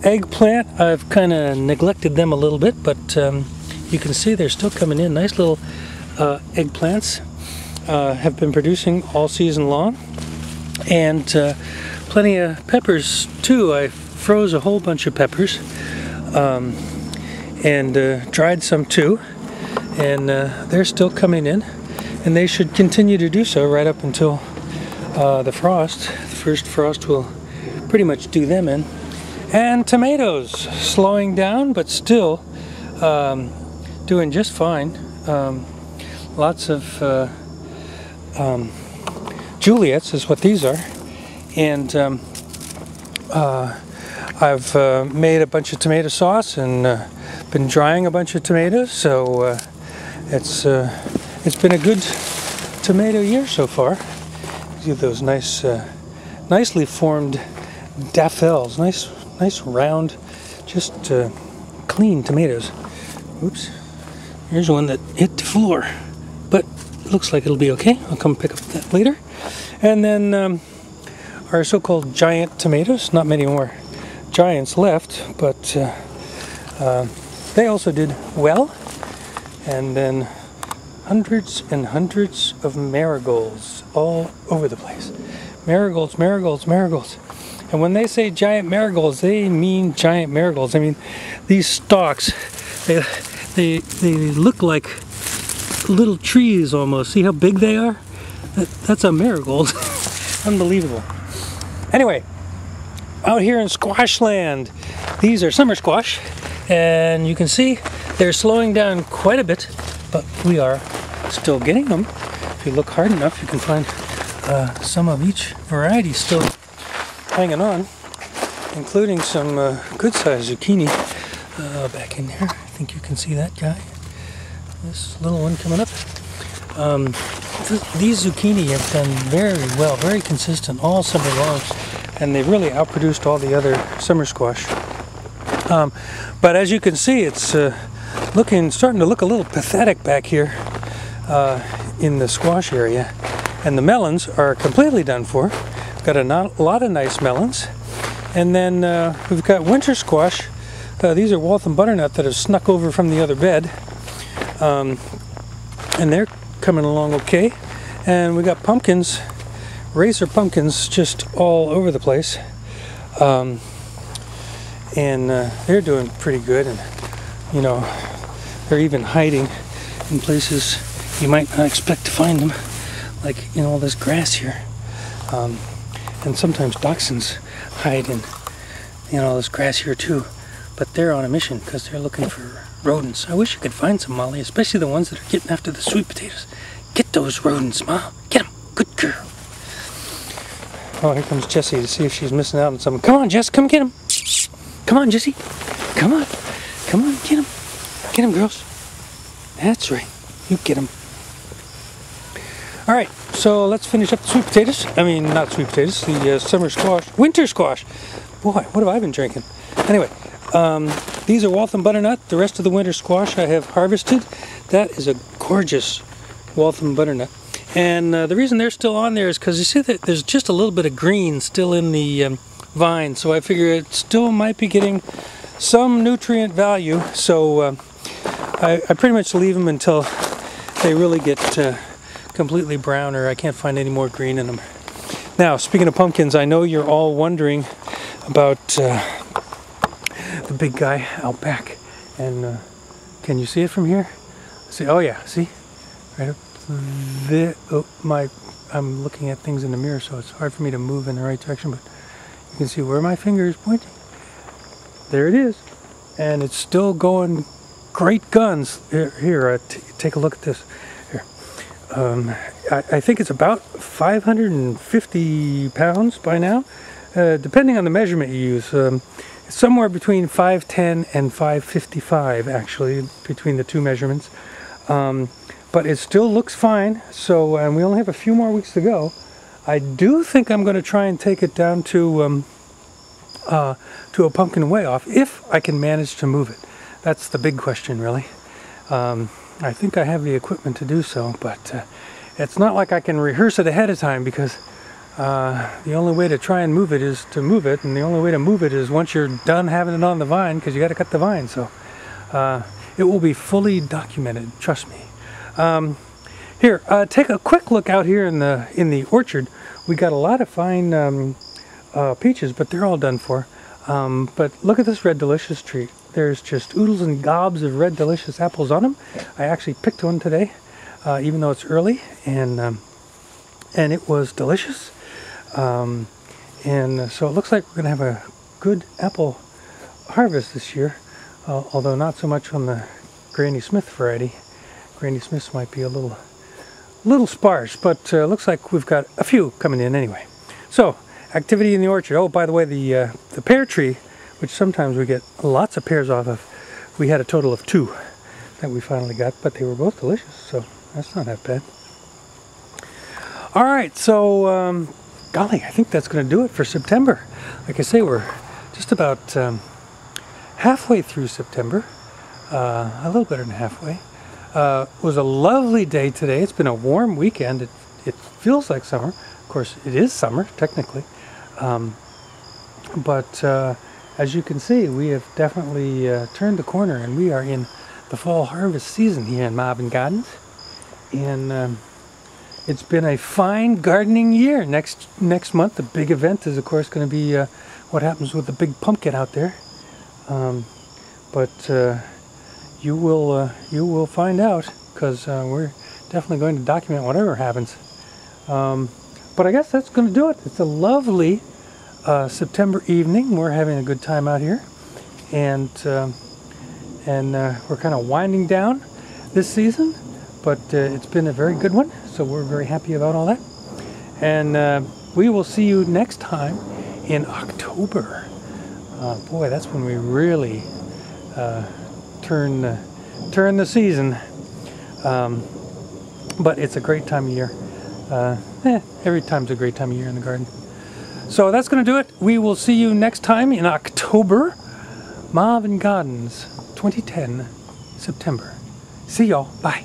eggplant, I've kind of neglected them a little bit, but you can see they're still coming in. Nice little eggplants. Have been producing all season long. And plenty of peppers too. I froze a whole bunch of peppers and dried some too. And they're still coming in. And they should continue to do so right up until the frost. The first frost will pretty much do them in. And tomatoes, slowing down, but still doing just fine. Lots of Juliets is what these are. And I've made a bunch of tomato sauce and been drying a bunch of tomatoes. So it's been a good tomato year so far. See those nice, nicely formed daffels. Nice round, just clean tomatoes. Oops, here's one that hit the floor, but it looks like it'll be okay. I'll come pick up that later. And then our so-called giant tomatoes. Not many more giants left, but they also did well. And then hundreds and hundreds of marigolds all over the place. Marigolds, marigolds, marigolds. And when they say giant marigolds, they mean giant marigolds. I mean, these stalks, they look like little trees almost. See how big they are? That's a marigold. Unbelievable. Anyway, out here in squash land, these are summer squash, and you can see they're slowing down quite a bit, but we are still getting them. If you look hard enough, you can find some of each variety still hanging on, including some good-sized zucchini back in there. I think you can see that guy. This little one coming up. These zucchini have done very well, very consistent all summer long, and they've really outproduced all the other summer squash. But as you can see, it's starting to look a little pathetic back here in the squash area. And the melons are completely done for. We've got a lot of nice melons. And then we've got winter squash. These are Waltham butternut that have snuck over from the other bed. And they're coming along okay. And we got pumpkins, racer pumpkins, just all over the place. And they're doing pretty good. And, you know, they're even hiding in places you might not expect to find them, like in all this grass here. And sometimes dachshunds hide in all this grass here too. But they're on a mission because they're looking for rodents. I wish you could find some, Molly, especially the ones that are getting after the sweet potatoes. Get those rodents, Ma. Get them. Good girl. Oh, here comes Jessie to see if she's missing out on something. Come on, Jess. Come get them. Come on, Jessie. Come on. Come on, get them. Get them, girls. That's right. You get them. All right, so let's finish up the sweet potatoes. I mean, not sweet potatoes, the summer squash, winter squash. Boy, what have I been drinking? Anyway, these are Waltham butternut. The rest of the winter squash I have harvested. That is a gorgeous Waltham butternut. And the reason they're still on there is because you see that there's just a little bit of green still in the vine. So I figure it still might be getting some nutrient value. So I pretty much leave them until they really get completely brown, or I can't find any more green in them. Now, speaking of pumpkins, I know you're all wondering about the big guy out back. And can you see it from here? See, oh yeah, see? Right up there. Oh, I'm looking at things in the mirror, so it's hard for me to move in the right direction, but you can see where my finger is pointing. There it is. And it's still going great guns. Here, take a look at this. Here. I think it's about 550 pounds by now, depending on the measurement you use. It's somewhere between 510 and 555, actually, between the two measurements. But it still looks fine, so, and we only have a few more weeks to go. I do think I'm going to try and take it down to a pumpkin weigh-off, if I can manage to move it. That's the big question, really. I think I have the equipment to do so, but it's not like I can rehearse it ahead of time, because The only way to try and move it is to move it, and the only way to move it is once you're done having it on the vine, because you got to cut the vine. So it will be fully documented, trust me. Here, take a quick look out here in the orchard. We got a lot of fine peaches, but they're all done for. But look at this Red Delicious tree. There's just oodles and gobs of Red Delicious apples on them. I actually picked one today, even though it's early, and it was delicious. So it looks like we're going to have a good apple harvest this year, although not so much on the Granny Smith variety. Granny Smiths might be a little sparse, but looks like we've got a few coming in anyway. So, activity in the orchard. Oh, by the way, the pear tree, which sometimes we get lots of pears off of, we had a total of 2 that we finally got, but they were both delicious, so that's not that bad. All right, so golly, I think that's going to do it for September. Like I say, we're just about halfway through September, a little better than halfway. It was a lovely day today. It's been a warm weekend. It feels like summer. Of course, it is summer, technically. But as you can see, we have definitely turned the corner, and we are in the fall harvest season here in Marvin Gardens. And it's been a fine gardening year. Next month, the big event is, of course, going to be what happens with the big pumpkin out there. You will find out, because we're definitely going to document whatever happens. But I guess that's going to do it. It's a lovely September evening. We're having a good time out here, and we're kind of winding down this season, but it's been a very good one. So we're very happy about all that, and we will see you next time in October. Boy, that's when we really turn the season. But it's a great time of year. Every time's a great time of year in the garden. So that's going to do it. We will see you next time in October. Marvin Gardens 2010, September. See y'all. Bye.